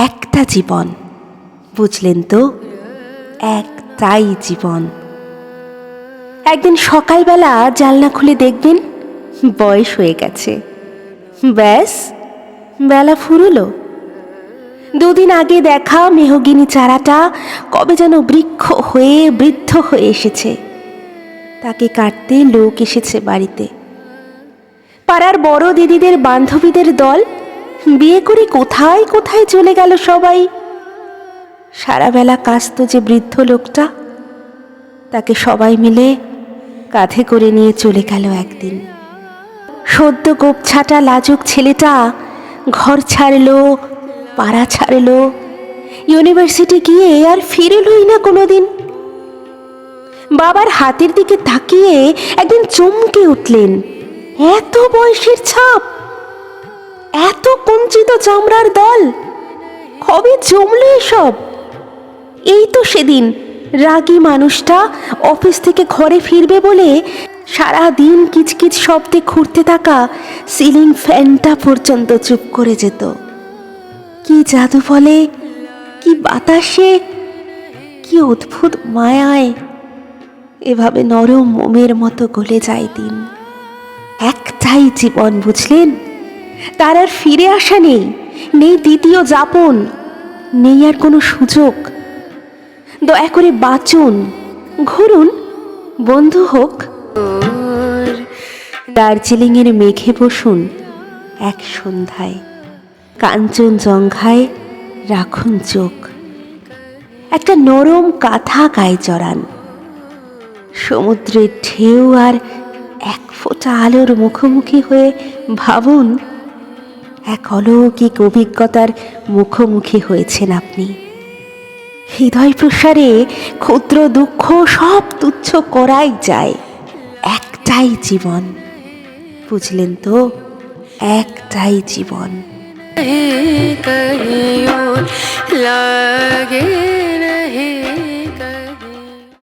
একটা জীবন, বুঝলেন তো? একটাই জীবন। একদিন সকালবেলা জানলা খুলে দেখবেন বয়স হয়ে গেছে, ব্যাস বেলা ফুরলো। দুদিন আগে দেখা মেহগিনি চারাটা কবে যেন বৃক্ষ হয়ে বৃদ্ধ হয়ে এসেছে। তাকে কাটতে লোক এসেছে বাড়িতে। পাড়ার বড় দিদিদের বান্ধবীদের দল বিয়ে করে কোথায় কোথায় চলে গেল সবাই। সারাবেলা কাঁদত যে বৃদ্ধ লোকটা, তাকে সবাই মিলে কাঁধে করে নিয়ে চলে গেল একদিন। সদ্য গোপছাটা লাজুক ছেলেটা ঘর ছাড়লো, পাড়া ছাড়লো, ইউনিভার্সিটি গিয়ে আর ফিরলই না কোনোদিন। বাবার হাতের দিকে তাকিয়ে একদিন চমকে উঠলেন, এত বয়সের ছাপ, এত কুঞ্চিত চামড়ার দল, কবে জমলো এসব? এই তো সেদিন রাগী মানুষটা অফিস থেকে ঘরে ফিরবে বলে সারা দিন কিচকিচ শব্দে ঘুরতে থাকা সিলিং ফ্যানটা পর্যন্ত চুপ করে যেত। কি জাদু ফলে, কি বাতাসে, কি অদ্ভুত মায়ায় এভাবে নরম মোমের মতো গলে যায় দিন। একটাই জীবন, বুঝলেন? তার আর ফিরে আসা নেই, নেই দ্বিতীয় যাপন, নেই আর কোনো সুযোগ। দয়া করে বাঁচুন, ঘুরুন, বন্ধু হোক। দার্জিলিংয়ের মেঘে বসুন এক সন্ধ্যায়, কাঞ্চনজঙ্ঘায় রাখুন চোখ, একটা নরম কাঁথা গায়ে জড়ান। সমুদ্রের ঢেউ আর এক ফোঁটা আলোর মুখোমুখি হয়ে ভাবুন, এক অলৌকিক অভিজ্ঞতার মুখোমুখি হয়েছেন আপনি। হৃদয় প্রসারে ক্ষুদ্র দুঃখ সব তুচ্ছ করাই যায়। একটাই জীবন, বুঝলেন তো? একটাই জীবন।